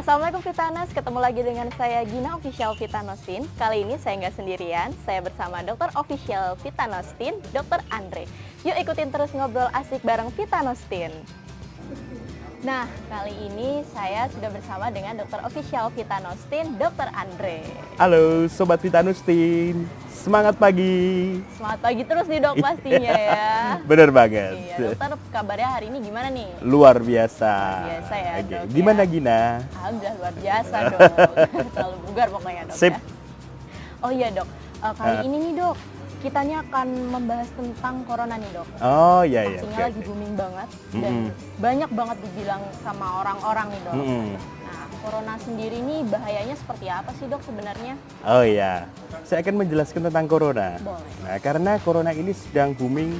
Assalamualaikum Vitanos, ketemu lagi dengan saya Gina Official Vitanostin. Kali ini saya nggak sendirian, saya bersama Dokter Official Vitanostin, Dokter Andre. Yuk ikutin terus ngobrol asik bareng Vitanostin. Nah, kali ini saya sudah bersama dengan Dokter Official Vitanostin, Dokter Andre. Halo Sobat Vitanostin, semangat pagi. Semangat pagi terus nih dok pastinya ya. Bener banget. Iya, dokter kabarnya hari ini gimana nih? Luar biasa. Luar biasa ya Oke. dok. Gimana ya? Gina? Alhamdulillah luar biasa dok. Selalu bugar pokoknya dok Sip. ya. Oh iya dok, kali ini nih dok, kitanya akan membahas tentang corona nih dok. Oh iya iya. Pastinya lagi booming banget dan banyak banget dibilang sama orang-orang nih dok. Nah, corona sendiri nih bahayanya seperti apa sih dok sebenarnya? Oh iya, saya akan menjelaskan tentang corona. Boleh. Nah, karena corona ini sedang booming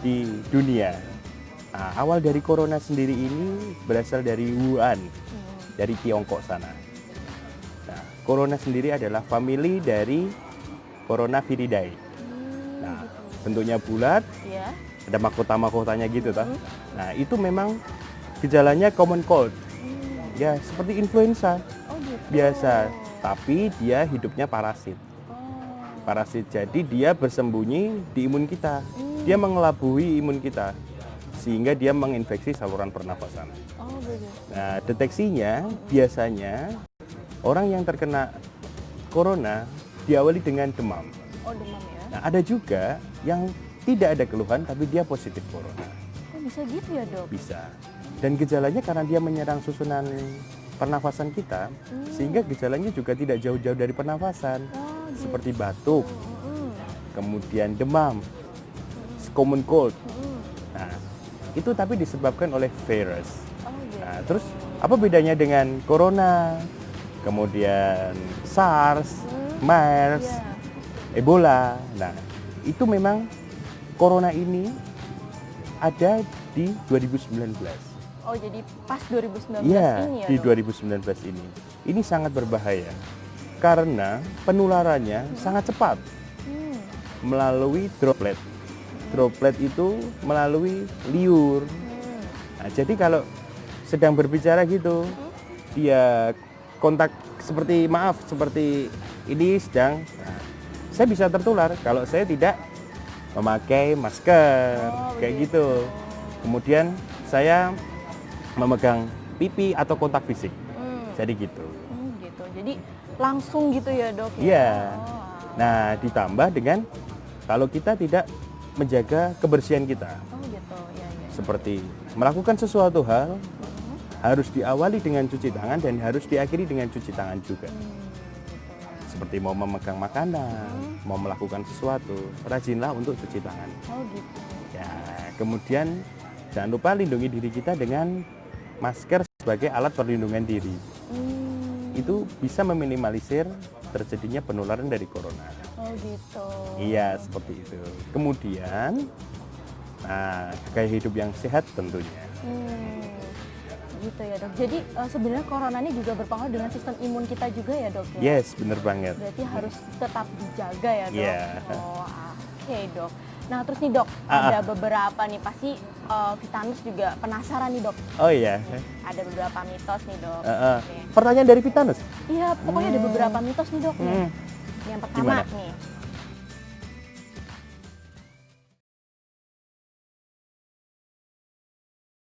di dunia. Nah, awal dari corona sendiri ini berasal dari Wuhan, dari Tiongkok sana. Nah, corona sendiri adalah famili dari Coronaviridae. Nah, bentuknya bulat, Iya. ada mahkota-mahkotanya gitu toh. Nah, itu memang gejalanya common cold. Ya, seperti influenza Oh gitu. biasa, tapi dia hidupnya parasit. Oh. Parasit, jadi dia bersembunyi di imun kita. Dia mengelabui imun kita sehingga dia menginfeksi saluran pernafasan. Oh begitu. Nah, deteksinya biasanya orang yang terkena corona diawali dengan demam. Oh demam ya. Nah, ada juga yang tidak ada keluhan tapi dia positif corona. Oh bisa gitu ya dok? Bisa. Dan gejalanya karena dia menyerang susunan pernafasan kita, sehingga gejalanya juga tidak jauh-jauh dari pernafasan. Oh gitu. Seperti batuk, kemudian demam, common cold. Nah, itu tapi disebabkan oleh virus. Oh gitu. Nah, terus apa bedanya dengan corona, kemudian SARS, MERS, Iya. Ebola? Nah, itu memang corona ini ada di 2019. Oh jadi pas 2019 Iya, ini ya di dok? 2019 ini. Ini sangat berbahaya karena penularannya sangat cepat melalui droplet. Droplet itu melalui liur. Nah, jadi kalau sedang berbicara gitu, dia kontak seperti ini sedang, nah, saya bisa tertular kalau saya tidak memakai masker, kayak gitu. Kemudian saya memegang pipi atau kontak fisik, jadi gitu. Gitu. Jadi langsung gitu ya dok? Ya? Iya. Oh, Nah, ditambah dengan kalau kita tidak menjaga kebersihan kita, oh gitu. Ya, ya. seperti melakukan sesuatu hal harus diawali dengan cuci tangan dan harus diakhiri dengan cuci tangan juga. Seperti mau memegang makanan, mau melakukan sesuatu, rajinlah untuk cuci tangan. Oh gitu. Ya, kemudian jangan lupa lindungi diri kita dengan masker sebagai alat perlindungan diri. Itu bisa meminimalisir terjadinya penularan dari corona. Oh gitu. Iya, seperti itu. Kemudian, nah, gaya hidup yang sehat tentunya. Gitu ya dok. Jadi sebenarnya corona ini juga berpengaruh dengan sistem imun kita juga ya dok? Ya? Yes, bener banget. Berarti harus tetap dijaga ya dok? Iya. Oh oke dok. Nah terus nih dok, ada beberapa nih pasti Vitanos juga penasaran nih dok. Oh iya. Ada beberapa mitos nih dok. Oke. Pertanyaan dari Vitanos. Iya pokoknya ada beberapa mitos nih dok. Nih. Yang pertama Gimana? nih.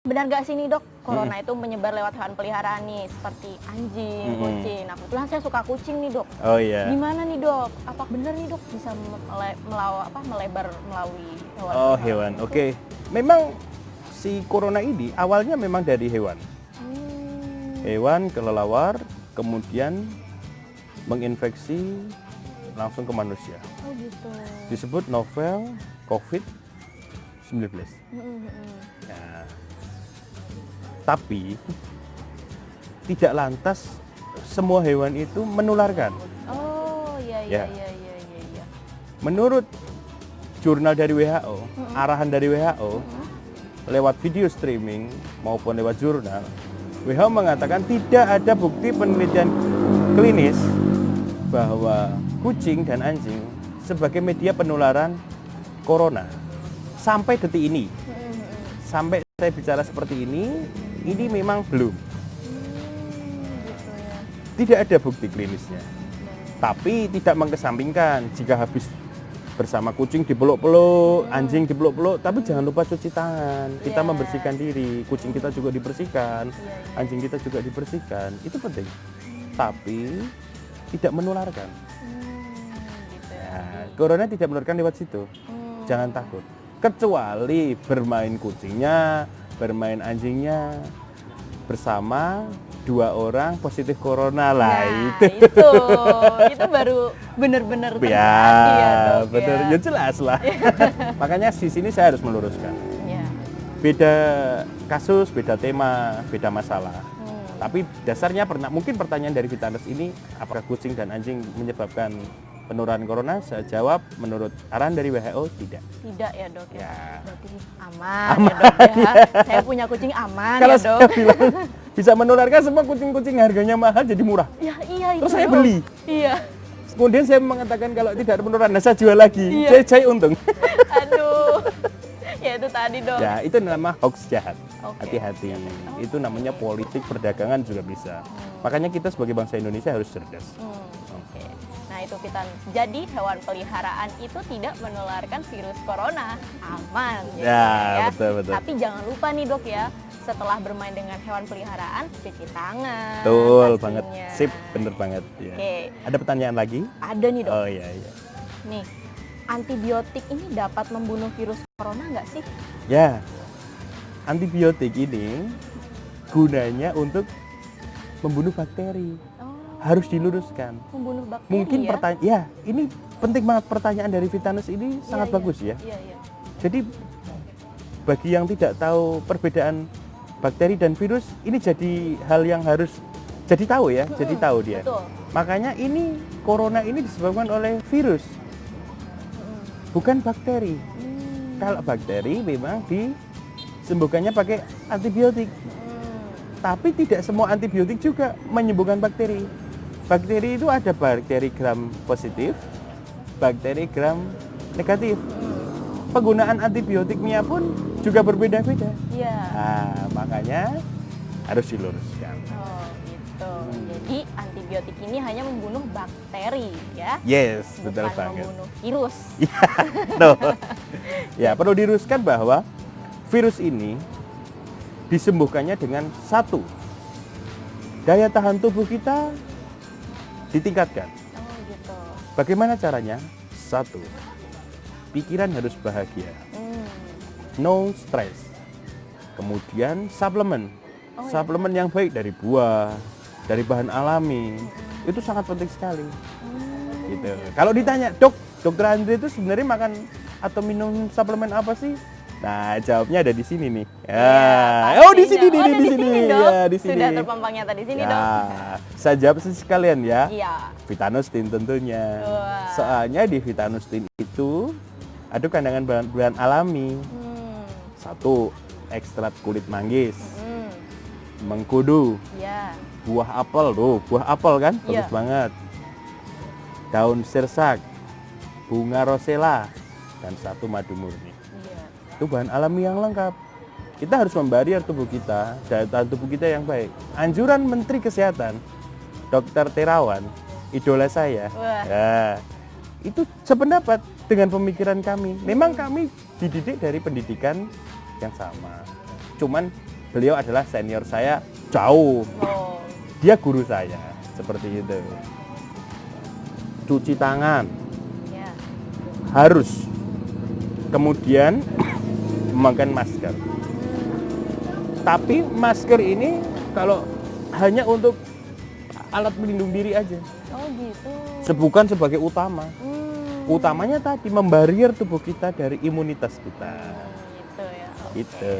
Benar gak sih nih dok, corona itu menyebar lewat hewan peliharaan nih, seperti anjing, kucing. Nah kebetulan saya suka kucing nih dok. Oh iya. Gimana nih dok? Apa benar nih dok bisa melebar melalui hewan? Oh hewan, oke. Memang si corona ini awalnya memang dari hewan. Hewan kelelawar, kemudian menginfeksi langsung ke manusia. Oh gitu. Disebut novel COVID-19. Nah, tapi tidak lantas semua hewan itu menularkan. Oh iya Ya. iya iya iya iya. Menurut jurnal dari WHO, arahan dari WHO, lewat video streaming maupun lewat jurnal, WHO mengatakan tidak ada bukti penelitian klinis bahwa kucing dan anjing sebagai media penularan corona sampai detik ini. Sampai saya bicara seperti ini memang belum. tidak ada bukti klinisnya. Tapi tidak mengesampingkan jika habis bersama kucing dipeluk-peluk, anjing dipeluk-peluk, tapi jangan lupa cuci tangan. Kita membersihkan diri, kucing kita juga dibersihkan, anjing kita juga dibersihkan. Itu penting. Tapi tidak menularkan. Gitu ya. Nah, corona tidak menularkan lewat situ. Jangan takut. Kecuali bermain kucingnya, bermain anjingnya bersama 2 orang positif corona lah, itu baru benar-benar terjadi ya, Dok, bener, ya. ya jelas lah. Makanya di sini saya harus meluruskan. Ya. Beda kasus, beda tema, beda masalah. Tapi dasarnya mungkin pertanyaan dari Vitanos ini, apakah kucing dan anjing menyebabkan penularan corona? Saya jawab, menurut arahan dari WHO tidak. Tidak ya, Dok ya. Ya. Berarti aman ya, Dok ya. Saya punya kucing aman Kalau ya, Dok. saya bilang bisa menularkan, semua kucing-kucing harganya mahal jadi murah. Ya, iya itu. Terus saya Dok. beli. Iya. Kemudian saya mengatakan kalau tidak ada penularan, nah saya jual lagi. Iya. Saya untung. Aduh. Ya itu tadi, Dok. Ya, itu nama hoax jahat. Oke. Hati-hati. Itu namanya politik perdagangan juga bisa. Makanya kita sebagai bangsa Indonesia harus cerdas. Oke. Nah itu kita. Jadi hewan peliharaan itu tidak menularkan virus corona, aman. Ya, betul. Tapi jangan lupa nih, Dok ya, setelah bermain dengan hewan peliharaan, cuci tangan. Betul pastinya. banget. Sip, bener banget. Ya. Oke. Ada pertanyaan lagi? Ada nih, Dok. Oh iya. Nih, antibiotik ini dapat membunuh virus corona nggak sih? Ya, antibiotik ini gunanya untuk membunuh bakteri. Harus diluruskan. Membunuh bakteri Mungkin ya? ini penting banget, pertanyaan dari Vitanos ini sangat bagus ya. Iya. Jadi bagi yang tidak tahu perbedaan bakteri dan virus, ini jadi hal yang harus jadi tahu ya, jadi tahu dia. Betul. Makanya ini corona ini disebabkan oleh virus, bukan bakteri. Kalau bakteri memang disembuhkannya pakai antibiotik. Tapi tidak semua antibiotik juga menyembuhkan bakteri. Bakteri itu ada bakteri gram positif, bakteri gram negatif. Penggunaan antibiotiknya pun juga berbeda-beda. Iya. Nah, makanya harus diluruskan. Oh, gitu. Jadi antibiotik ini hanya membunuh bakteri ya. Yes, betul Bukan banget. membunuh virus. Tuh. Ya, perlu diluruskan bahwa virus ini disembuhkannya dengan satu, daya tahan tubuh kita ditingkatkan. Oh, gitu. Bagaimana caranya? Satu, pikiran harus bahagia, no stress. Kemudian suplemen, suplemen yang baik dari buah, dari bahan alami, itu sangat penting sekali. Gitu. Kalau ditanya, Dokter Andre itu sebenarnya makan atau minum suplemen apa sih? Nah, jawabnya ada di sini nih. Ya, oh, di sini nih, oh, di sini. Dok. Ya, di sini. Sudah terpampangnya tadi sini, Ya, Dok. saya jawab sekalian ya. Iya. Vitanostin tentunya. Wah. Soalnya di Vitanostin itu ada kandungan bahan alami. Satu, ekstrak kulit manggis, mengkudu, Iya. buah apel, buah apel kan, Iya. bagus banget. Daun sirsak, bunga rosella, dan satu madu murni. Iya. Itu bahan alami yang lengkap. Kita harus membarier tubuh kita, daya tahan tubuh kita yang baik. Anjuran Menteri Kesehatan, Dr. Terawan, idola saya, Wah. ya, itu sependapat dengan pemikiran kami. Memang kami dididik dari pendidikan yang sama. Cuman beliau adalah senior saya jauh. Oh. Dia guru saya, seperti itu. Cuci tangan Ya. harus. Kemudian memakai masker. Tapi masker ini kalau hanya untuk alat pelindung diri aja, Oh, gitu. bukan sebagai utama. Utamanya tadi membarier tubuh kita dari imunitas kita. Gitu ya. Oke. Itu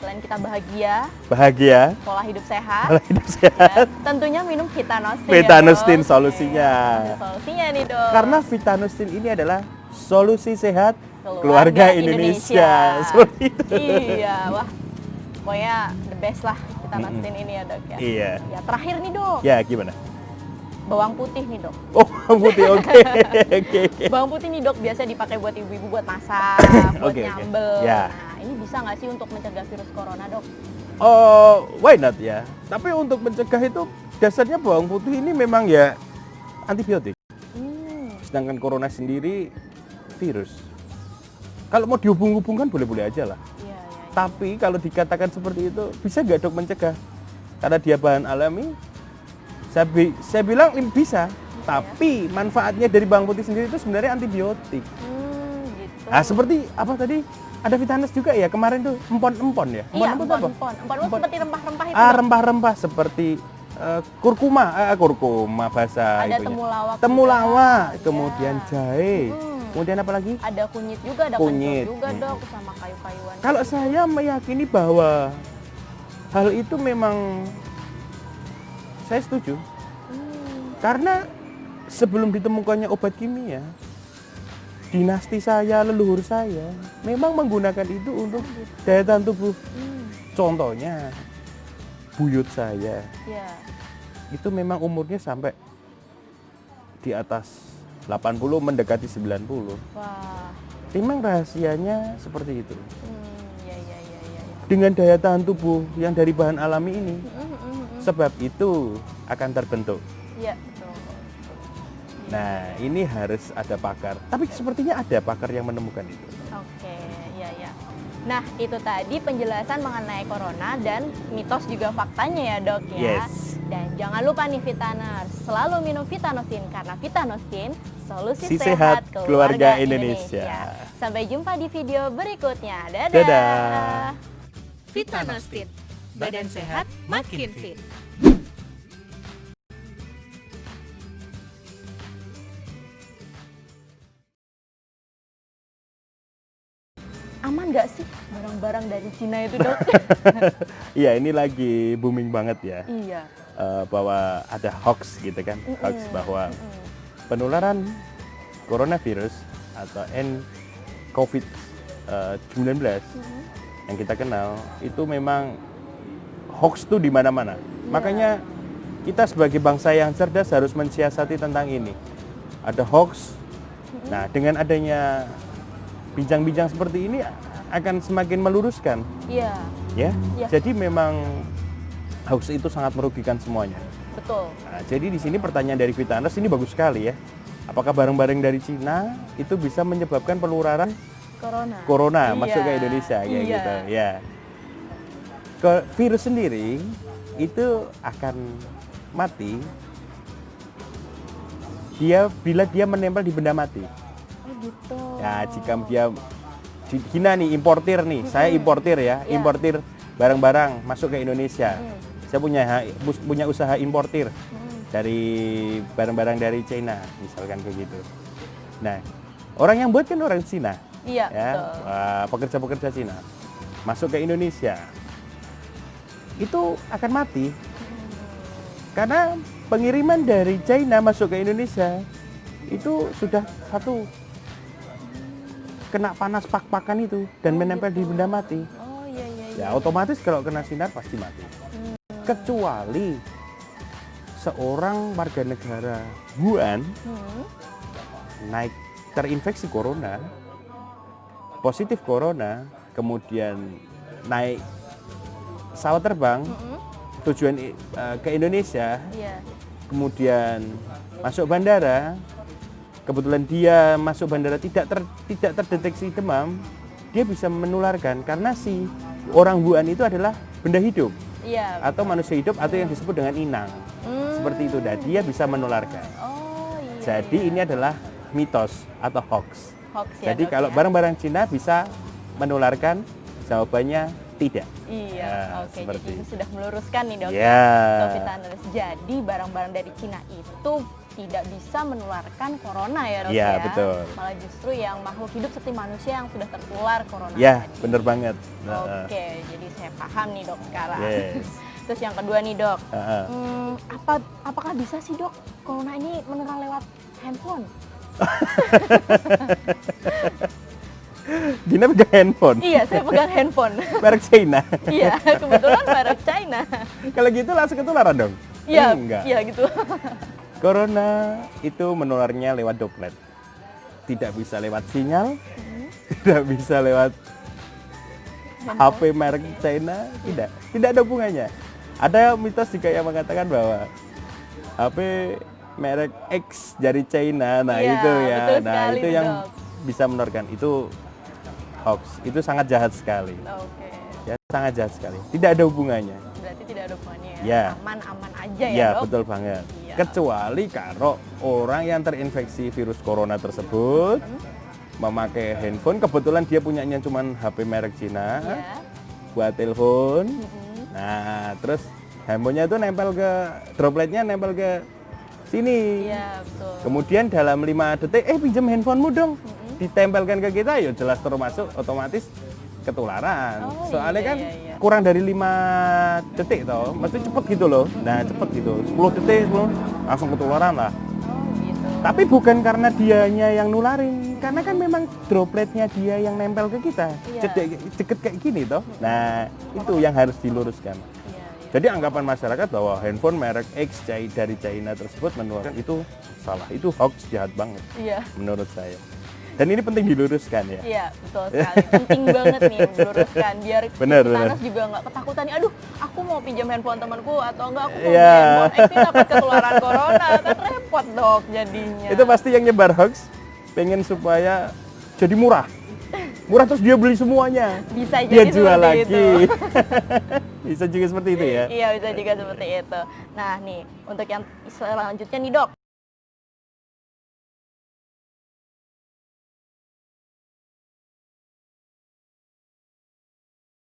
Selain kita bahagia, bahagia, pola hidup sehat, pola hidup sehat. ya, tentunya minum Vitanostin. Vitanostin ya, Dok. solusinya. Ada solusinya nih, Dok. Karena Vitanostin ini adalah solusi sehat keluarga Indonesia. Seperti itu. Iya, wah. Pokoknya the best lah Vitanostin ini ya, Dok ya. Iya. Ya, terakhir nih, Dok. Ya, gimana? Bawang putih nih, Dok. Oh, putih. Oke. Oke. Bawang putih nih, Dok, biasa dipakai buat ibu-ibu buat masak, buat Oke. nyambel. Ya. Nah, ini bisa nggak sih untuk mencegah virus corona, Dok? Oh, why not ya? Tapi untuk mencegah itu dasarnya bawang putih ini memang ya antibiotik. Hmm. Sedangkan corona sendiri virus. Kalau mau dihubung-hubungkan boleh-boleh aja lah. Iya. Tapi kalau dikatakan seperti itu, bisa nggak dok mencegah? Karena dia bahan alami, saya bilang bisa. Tapi manfaatnya dari bawang putih sendiri itu sebenarnya antibiotik. Gitu. Nah, seperti apa tadi? Ada Vitanos juga ya kemarin tuh, empon-empon ya? Iya, Empon-empon apa? empon seperti rempah-rempah itu. Rempah-rempah seperti kurkuma basah Ada itunya. temulawak. Temulawak, juga. kemudian Iya. jahe. Kemudian apa lagi? Ada kunyit juga, ada Kunyit. kencur juga dok, sama kayu-kayuan. Kalau saya meyakini bahwa hal itu memang saya setuju. Karena sebelum ditemukannya obat kimia, dinasti saya, leluhur saya memang menggunakan itu untuk daya tahan tubuh. Contohnya buyut saya Iya. itu memang umurnya sampai di atas 80 mendekati 90. Wah. Memang rahasianya seperti itu. Iya. Dengan daya tahan tubuh yang dari bahan alami ini, sebab itu akan terbentuk. Iya, betul. Nah, ini harus ada pakar. Tapi sepertinya ada pakar yang menemukan itu. Oke, iya. Nah, itu tadi penjelasan mengenai corona dan mitos juga faktanya ya dok ya. Yes. Dan jangan lupa nih Vitaners, selalu minum Vitanosin karena Vitanosin solusi Si sehat sehat keluarga keluarga Indonesia. Sampai jumpa di video berikutnya. Dadah. Dadah. Vitanostin, badan sehat makin fit. Aman nggak sih barang-barang dari Cina itu dok? Iya, ini lagi booming banget ya. Iya. Bahwa ada hoax gitu kan. Hoax bahwa penularan coronavirus atau COVID-19 yang kita kenal itu memang hoax tuh di mana-mana. Makanya kita sebagai bangsa yang cerdas harus mensiasati tentang ini. Ada hoax. Nah, dengan adanya bincang-bincang seperti ini akan semakin meluruskan. Iya. Ya. Iya. Jadi memang hoax itu sangat merugikan semuanya. Betul. Nah, jadi di sini pertanyaan dari Vitanos ini bagus sekali ya. Apakah barang-barang dari Cina itu bisa menyebabkan penularan corona masuk ke Indonesia kayak gitu ya. Ke virus sendiri itu akan mati bila dia menempel di benda mati. Oh gitu. Ya, jika dia di China nih importir nih, saya importir ya, importir barang-barang masuk ke Indonesia. Saya punya usaha importir dari barang-barang dari China, misalkan kayak gitu. Nah, orang yang buat kan orang Cina. Iya, Ya, pekerja-pekerja Cina masuk ke Indonesia itu akan mati karena pengiriman dari China masuk ke Indonesia itu sudah satu kena panas pak-pakan itu dan menempel di benda mati. Oh iya. Ya otomatis kalau kena sinar pasti mati. Kecuali seorang warga negara Wuhan terinfeksi corona, positif corona, kemudian naik pesawat terbang tujuan ke Indonesia, kemudian masuk bandara, kebetulan dia masuk bandara tidak terdeteksi demam, dia bisa menularkan karena si orang Wuhan itu adalah benda hidup atau manusia hidup atau yang disebut dengan inang, seperti itu, dan dia bisa menularkan. Jadi ini adalah mitos atau hoax. Jadi kalau barang-barang Cina bisa menularkan, jawabannya tidak. Iya, oke. Jadi ini sudah meluruskan nih dok. Vitaners. Jadi barang-barang dari Cina itu tidak bisa menularkan corona ya dok ya? Iya, betul. Malah justru yang makhluk hidup seperti manusia yang sudah tertular corona. Ya, tadi. bener banget. Oke, jadi saya paham nih dok sekarang. Yes. Terus yang kedua nih dok, apakah bisa sih dok corona ini menular lewat handphone? Dina pegang handphone. Iya, saya pegang handphone. Merek China. Iya, kebetulan merek China. Kalau gitu langsung ketularan dong? Iya, enggak. Iya gitu. Corona itu menularnya lewat droplet. Tidak bisa lewat sinyal, tidak bisa lewat HP merek China, tidak ada hubungannya. Ada mitos juga yang mengatakan bahwa HP merek X dari China, nah Iya, itu ya, betul nah sekali, itu yang Dok. bisa menularkan itu hoax, itu sangat jahat sekali, Oke. ya sangat jahat sekali, tidak ada hubungannya. Berarti tidak ada hubungannya ya. Ya. Aman-aman aja ya, Ya Dok. betul banget. Iya. Kecuali kalau orang yang terinfeksi virus corona tersebut memakai handphone, kebetulan dia punyanya cuman HP merek Cina Iya. buat telepon. Mm-mm. Nah, terus handphonenya itu nempel ke dropletnya nempel ke sini. Iya, betul. Kemudian dalam 5 detik, pinjam handphonemu dong. Mm-mm. Ditempelkan ke kita, ya jelas termasuk otomatis ketularan. Oh, Soalnya iya, kan iya. kurang dari 5 detik toh, mesti cepet gitu loh. Nah, cepet gitu. 10 detik, 10 langsung ketularan lah. Oh, gitu. Tapi bukan karena dianya yang nularin, karena kan memang dropletnya dia yang nempel ke kita. Iya. Deket kayak gini toh. Nah, itu yang harus diluruskan. Iya, iya. Jadi anggapan masyarakat bahwa handphone merek X dari China tersebut menularkan itu salah. Itu hoax jahat banget Iya. menurut saya. Dan ini penting diluruskan ya. Iya, betul sekali. Penting banget nih meluruskan biar Bener, Vitanos bener. juga nggak ketakutan nih. Aduh, aku mau pinjam handphone temanku atau enggak aku mau Iya. pinjam handphone X ini dapat ketularan corona kan repot dok jadinya. Itu pasti yang nyebar hoax pengen supaya jadi murah. Murah terus dia beli semuanya. Bisa Dia jadi jual seperti lagi. itu. Bisa juga seperti itu ya. Iya, bisa juga seperti itu. Nah, nih untuk yang selanjutnya nih dok,